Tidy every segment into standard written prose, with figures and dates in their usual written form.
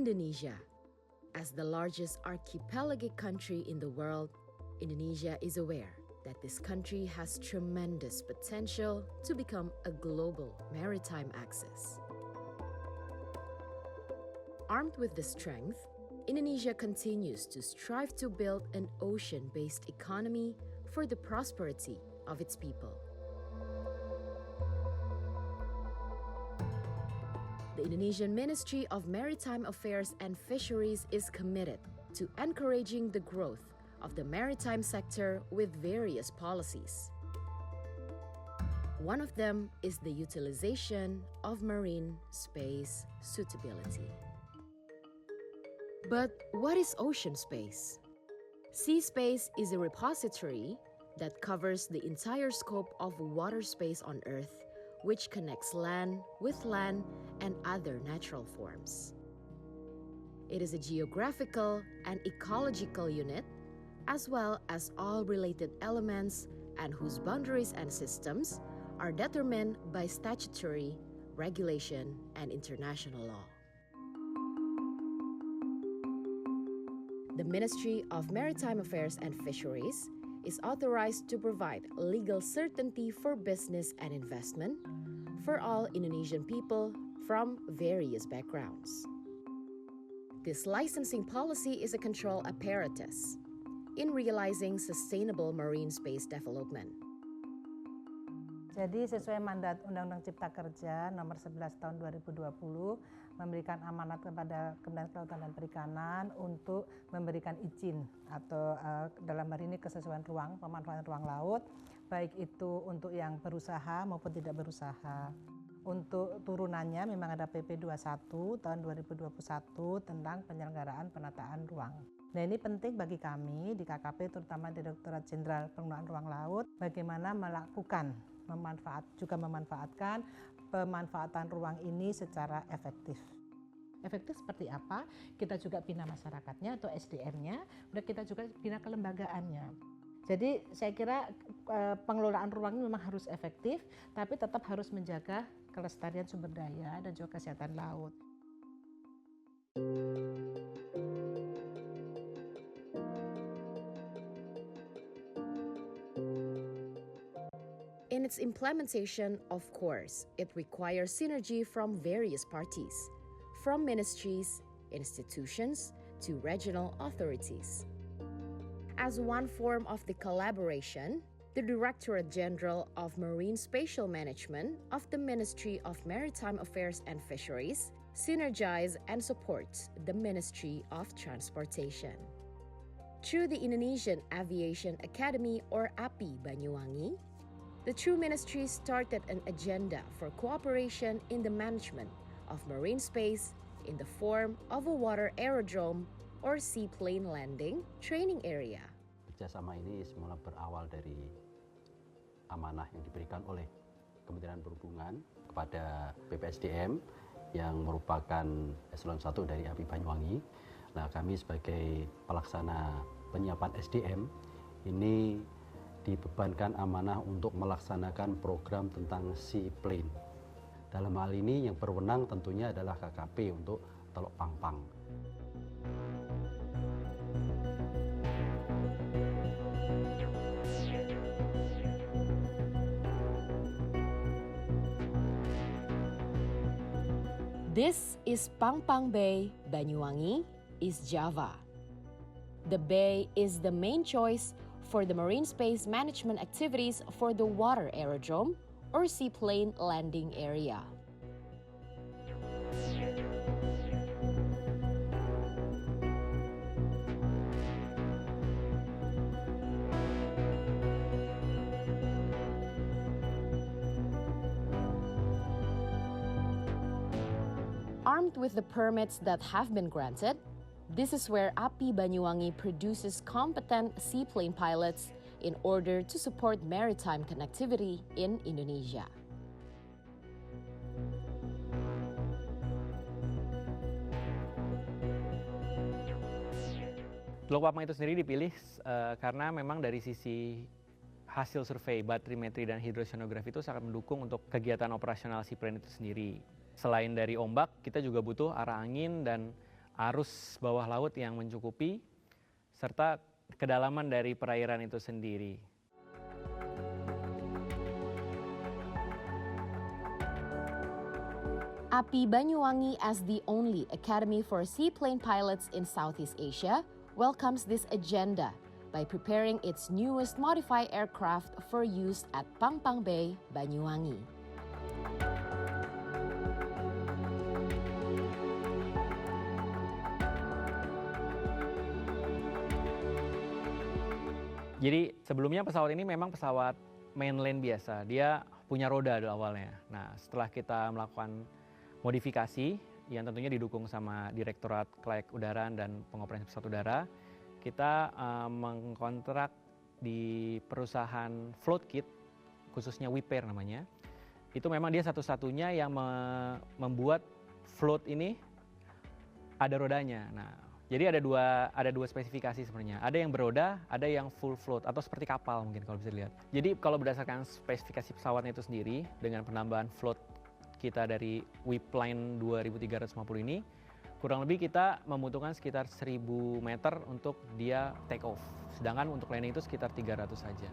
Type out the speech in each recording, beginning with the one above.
Indonesia. As the largest archipelagic country in the world, Indonesia is aware that this country has tremendous potential to become a global maritime axis. Armed with this strength, Indonesia continues to strive to build an ocean-based economy for the prosperity of its people. The Indonesian Ministry of Maritime Affairs and Fisheries is committed to encouraging the growth of the maritime sector with various policies. One of them is the utilization of marine space suitability. But what is ocean space? Sea space is a repository that covers the entire scope of water space on Earth, which connects land with land and other natural forms. It is a geographical and ecological unit, as well as all related elements and whose boundaries and systems are determined by statutory, regulation, and international law. The Ministry of Maritime Affairs and Fisheries is authorized to provide legal certainty for business and investment for all Indonesian people from various backgrounds. This licensing policy is a control apparatus in realizing sustainable marine space development. Jadi sesuai mandat Undang-Undang Cipta Kerja nomor 11 tahun 2020 memberikan amanat kepada Kementerian Kelautan dan Perikanan untuk memberikan izin atau dalam hari ini kesesuaian ruang, pemanfaatan ruang laut, baik itu untuk yang berusaha maupun tidak berusaha. Untuk turunannya memang ada PP 21 tahun 2021 tentang penyelenggaraan penataan ruang. Nah, ini penting bagi kami di KKP, terutama Direktorat Jenderal Pengelolaan Ruang Laut, bagaimana memanfaatkan pemanfaatan ruang ini secara efektif. Efektif seperti apa? Kita juga bina masyarakatnya atau SDM-nya, dan kita juga bina kelembagaannya. Jadi saya kira pengelolaan ruang ini memang harus efektif, tapi tetap harus menjaga kelestarian sumber daya dan juga kesehatan laut. In its implementation, of course, it requires synergy from various parties, from ministries, institutions, to regional authorities. As one form of the collaboration, the Directorate General of Marine Spatial Management of the Ministry of Maritime Affairs and Fisheries synergize and supports the Ministry of Transportation. Through the Indonesian Aviation Academy or API Banyuwangi, the two ministries started an agenda for cooperation in the management of marine space in the form of a water aerodrome or seaplane landing training area. Kerjasama ini semula berawal dari amanah yang diberikan oleh Kementerian Perhubungan kepada BPSDM yang merupakan eselon 1 dari API Banyuwangi. Nah, kami sebagai pelaksana penyiapan SDM ini dibebankan amanah untuk melaksanakan program tentang seaplane. Dalam hal ini yang berwenang tentunya adalah KKP untuk Teluk Pangpang. This is Pangpang Bay, Banyuwangi, East Java. The bay is the main choice for the marine space management activities for the water aerodrome or seaplane landing area. Armed with the permits that have been granted, this is where API Banyuwangi produces competent seaplane pilots in order to support maritime connectivity in Indonesia. Teluk Pangpang itu sendiri dipilih karena memang dari sisi hasil survei batrimetri dan hidrosonografi itu sangat mendukung untuk kegiatan operasional seaplane itu sendiri. Selain dari ombak, kita juga butuh arah angin dan arus bawah laut yang mencukupi, serta kedalaman dari perairan itu sendiri. API Banyuwangi, as the only academy for seaplane pilots in Southeast Asia, welcomes this agenda by preparing its newest modified aircraft for use at Pangpang Bay, Banyuwangi. Jadi sebelumnya pesawat ini memang pesawat mainline biasa, dia punya roda dulu awalnya. Nah, setelah kita melakukan modifikasi yang tentunya didukung sama Direktorat Kelayak Udaraan dan Pengoperasian Pesawat Udara, kita mengkontrak di perusahaan Float Kit, khususnya Wipair namanya. Itu memang dia satu-satunya yang membuat float ini ada rodanya. Nah, jadi ada dua spesifikasi sebenarnya. Ada yang beroda, ada yang full float atau seperti kapal mungkin kalau bisa dilihat. Jadi kalau berdasarkan spesifikasi pesawatnya itu sendiri dengan penambahan float kita dari Wipline 2350 ini, kurang lebih kita membutuhkan sekitar 1000 meter untuk dia take off. Sedangkan untuk landing itu sekitar 300 saja.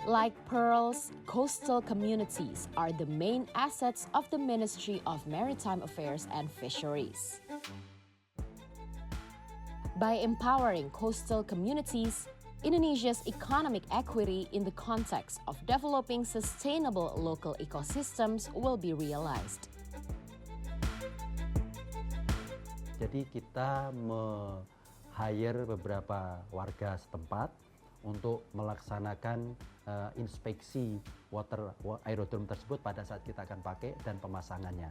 Like pearls, coastal communities are the main assets of the Ministry of Maritime Affairs and Fisheries. By empowering coastal communities, Indonesia's economic equity in the context of developing sustainable local ecosystems will be realized. Jadi kita hire beberapa warga setempat untuk melaksanakan inspeksi aerodrome tersebut pada saat kita akan pakai dan pemasangannya.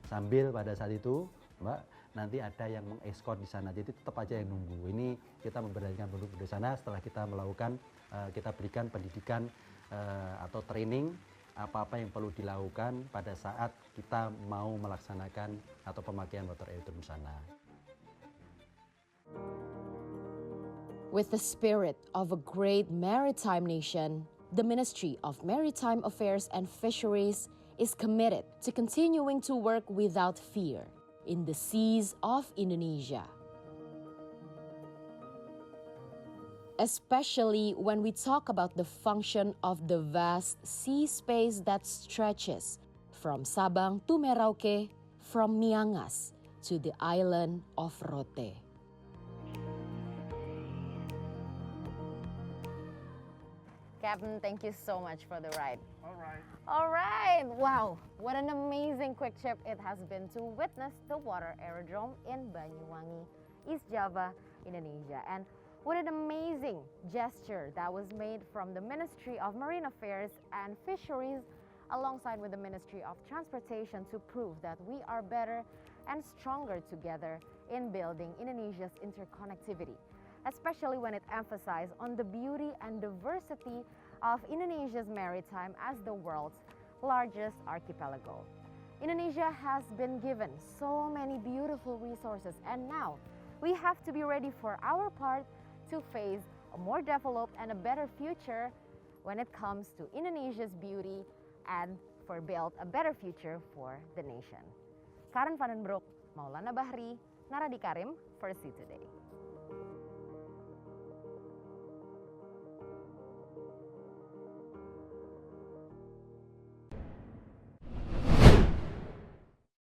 Sambil pada saat itu, Mbak, nanti ada yang mengeskort di sana, jadi tetap aja yang nunggu. Ini kita memberdayakan penduduk di sana setelah kita melakukan, kita berikan pendidikan atau training apa-apa yang perlu dilakukan pada saat kita mau melaksanakan atau pemakaian water aerodrome di sana. With the spirit of a great maritime nation, the Ministry of Maritime Affairs and Fisheries is committed to continuing to work without fear in the seas of Indonesia. Especially when we talk about the function of the vast sea space that stretches from Sabang to Merauke, from Miangas to the island of Rote. Captain, thank you so much for the ride. All right. Wow, what an amazing quick trip it has been to witness the water aerodrome in Banyuwangi, East Java, Indonesia. And what an amazing gesture that was made from the Ministry of Marine Affairs and Fisheries alongside with the Ministry of Transportation to prove that we are better and stronger together in building Indonesia's interconnectivity, especially when it emphasized on the beauty and diversity of Indonesia's maritime as the world's largest archipelago. Indonesia has been given so many beautiful resources, and now we have to be ready for our part to face a more developed and a better future when it comes to Indonesia's beauty and for build a better future for the nation. Karen Vandenbroek, Maulana Bahri, Naradi Karim for Sea Today.